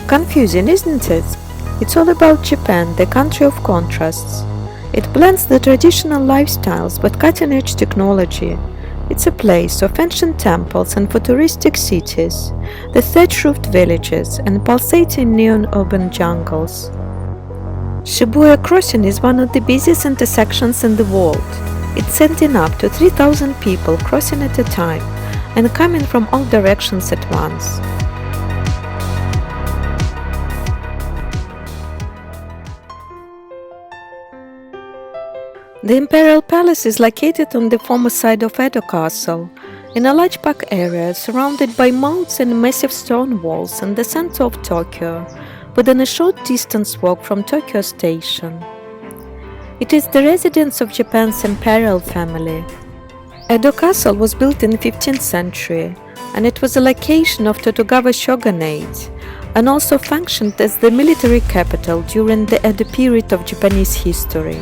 Confusing, isn't it? It's all about Japan, the country of contrasts. It blends the traditional lifestyles with cutting-edge technology. It's a place of ancient temples and futuristic cities, the thatch-roofed villages and pulsating neon urban jungles. Shibuya Crossing is one of the busiest intersections in the world. It's sending up to 3,000 people crossing at a time and coming from all directions at once. The Imperial Palace is located on the former side of Edo Castle, in a large park area surrounded by moats and massive stone walls in the center of Tokyo, within a short distance walk from Tokyo Station. It is the residence of Japan's imperial family. Edo Castle was built in the 15th century, and it was a location of Tokugawa shogunate, and also functioned as the military capital during the Edo period of Japanese history.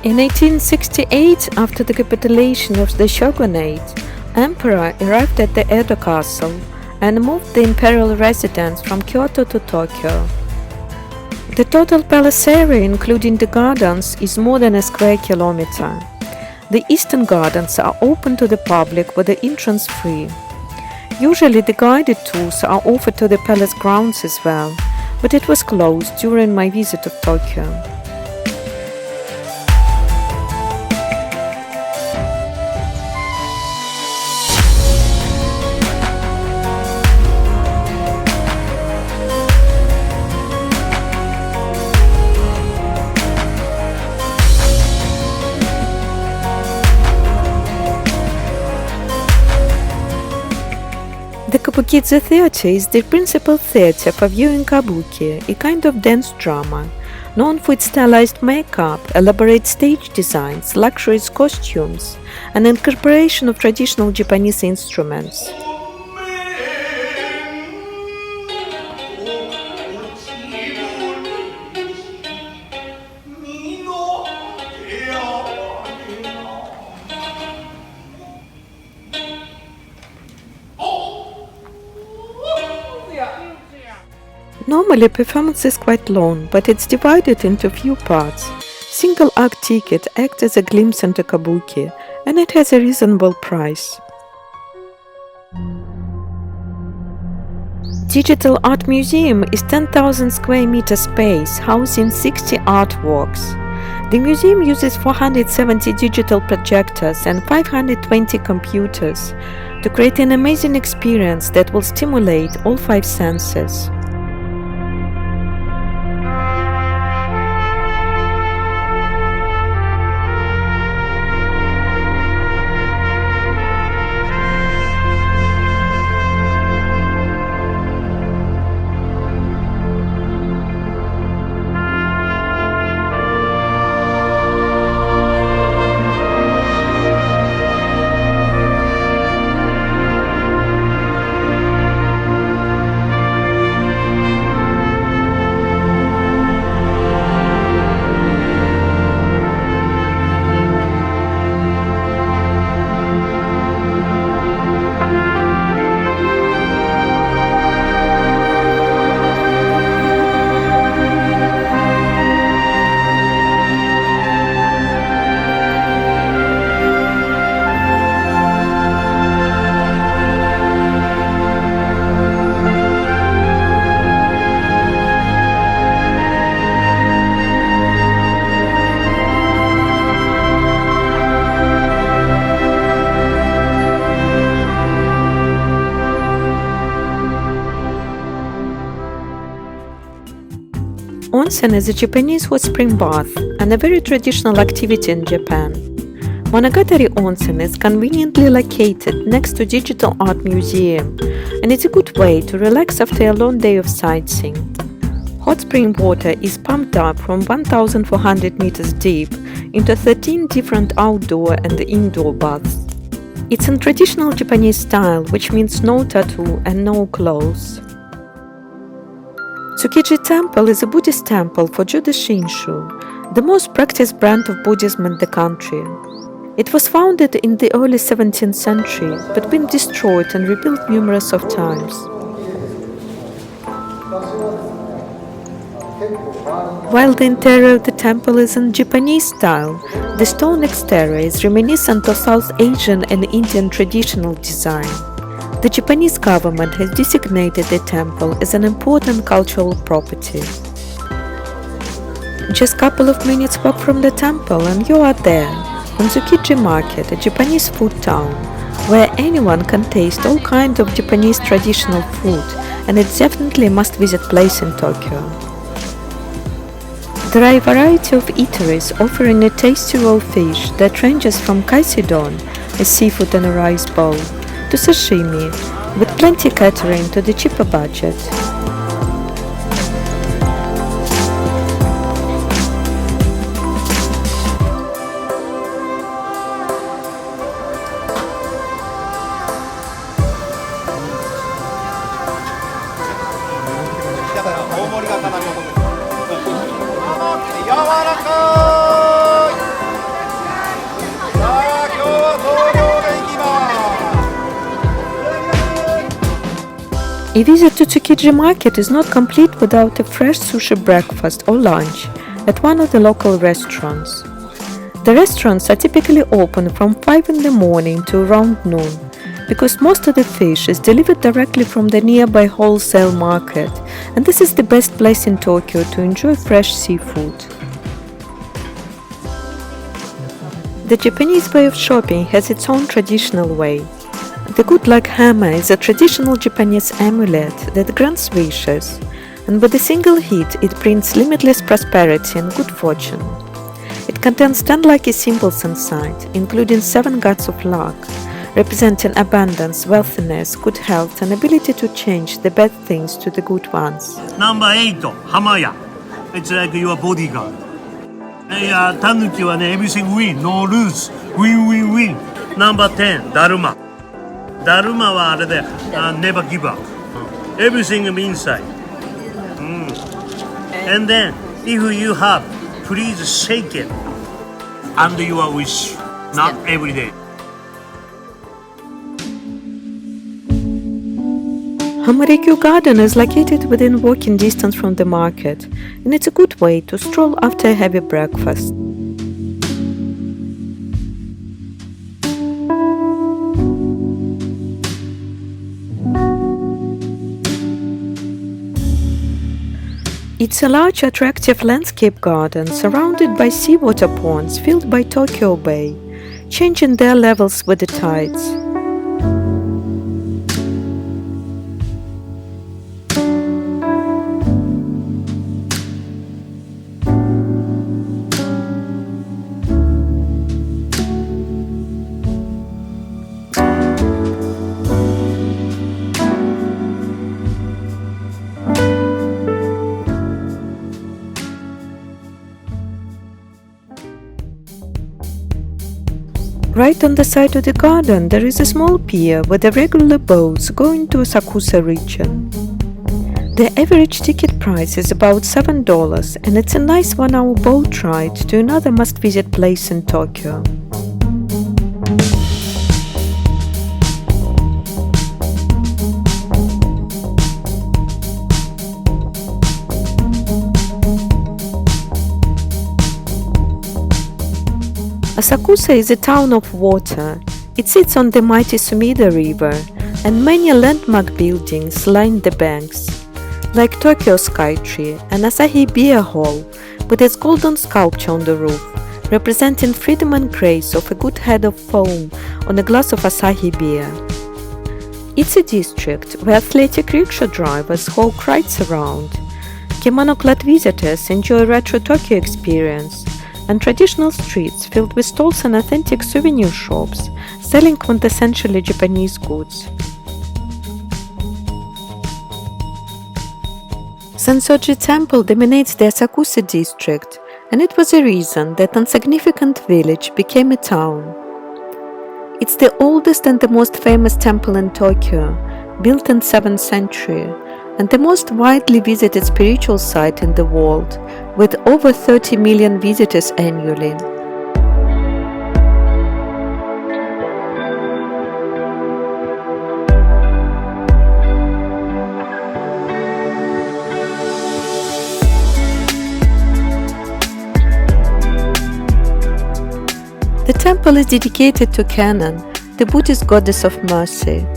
In 1868, after the capitulation of the shogunate, Emperor arrived at the Edo Castle and moved the imperial residence from Kyoto to Tokyo. The total palace area, including the gardens, is more than a square kilometer. The eastern gardens are open to the public with the entrance free. Usually the guided tours are offered to the palace grounds as well, but it was closed during my visit of Tokyo. The Kabukiza Theater is the principal theater for viewing kabuki, a kind of dance drama, known for its stylized makeup, elaborate stage designs, luxurious costumes, and incorporation of traditional Japanese instruments. Normally, performance is quite long, but it's divided into few parts. Single act ticket acts as a glimpse into kabuki, and it has a reasonable price. Digital Art Museum is 10,000 square meter space housing 60 artworks. The museum uses 470 digital projectors and 520 computers to create an amazing experience that will stimulate all 5 senses. Onsen is a Japanese hot spring bath and a very traditional activity in Japan. Monogatari Onsen is conveniently located next to Digital Art Museum, and it's a good way to relax after a long day of sightseeing. Hot spring water is pumped up from 1,400 meters deep into 13 different outdoor and indoor baths. It's in traditional Japanese style, which means no tattoo and no clothes. Tsukiji Temple is a Buddhist temple for Jodo Shinshu, the most practiced brand of Buddhism in the country. It was founded in the early 17th century, but been destroyed and rebuilt numerous of times. While the interior of the temple is in Japanese style, the stone exterior is reminiscent of South Asian and Indian traditional design. The Japanese government has designated the temple as an important cultural property. Just a couple of minutes walk from the temple and you are there, on Tsukiji Market, a Japanese food town, where anyone can taste all kinds of Japanese traditional food, and it's definitely a must-visit place in Tokyo. There are a variety of eateries offering a tasty raw fish that ranges from kaisudon, a seafood in a rice bowl, to sashimi, with plenty catering to the cheaper budget. A visit to Tsukiji Market is not complete without a fresh sushi breakfast or lunch at one of the local restaurants. The restaurants are typically open from 5 in the morning to around noon, because most of the fish is delivered directly from the nearby wholesale market, and this is the best place in Tokyo to enjoy fresh seafood. The Japanese way of shopping has its own traditional way. The good luck hammer is a traditional Japanese amulet that grants wishes, and with a single hit it brings limitless prosperity and good fortune. It contains 10 lucky symbols inside, including 7 gods of luck, representing abundance, wealthiness, good health, and ability to change the bad things to the good ones. Number 8, Hamaya. It's like your bodyguard. Tanuki wa everything win, no lose. Win, win, win. Number 10, Daruma. Daruma wa あれだよ、never give up. Everything inside. And then, if you have, please shake it. And your wish, not every day. Hamarikyu Garden is located within walking distance from the market, and it's a good way to stroll after a heavy breakfast. It's a large, attractive landscape garden surrounded by seawater ponds filled by Tokyo Bay, changing their levels with the tides. Right on the side of the garden there is a small pier with the regular boats going to Asakusa region. The average ticket price is about $7 and it's a nice 1-hour boat ride to another must-visit place in Tokyo. Asakusa is a town of water. It sits on the mighty Sumida River, and many landmark buildings line the banks, like Tokyo Skytree and Asahi Beer Hall, with its golden sculpture on the roof, representing freedom and grace of a good head of foam on a glass of Asahi beer. It's a district where athletic rickshaw drivers hawk rides around, kimono-clad visitors enjoy a retro Tokyo experience, and traditional streets filled with stalls and authentic souvenir shops selling quintessentially Japanese goods. Sensoji Temple dominates the Asakusa district, and it was a reason that insignificant village became a town. It's the oldest and the most famous temple in Tokyo, built in 7th century, and the most widely visited spiritual site in the world, with over 30 million visitors annually. temple is dedicated to Kannon, the Buddhist goddess of mercy.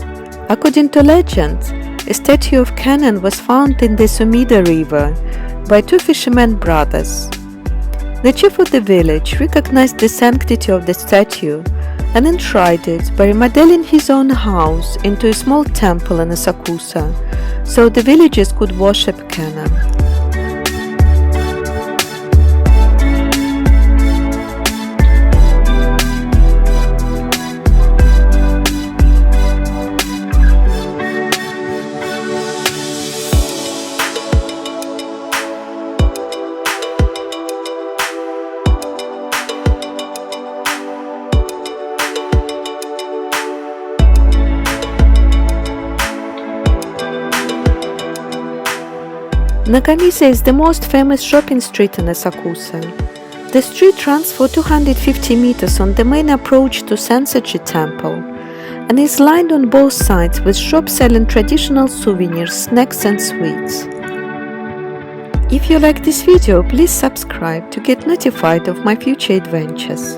According to legend, a statue of Kannon was found in the Sumida River by two fishermen brothers. The chief of the village recognized the sanctity of the statue and enshrined it by remodeling his own house into a small temple in Asakusa, so the villagers could worship Kannon. Nakamisa is the most famous shopping street in Asakusa. The street runs for 250 meters on the main approach to Sensoji Temple and is lined on both sides with shops selling traditional souvenirs, snacks and sweets. If you like this video, please subscribe to get notified of my future adventures.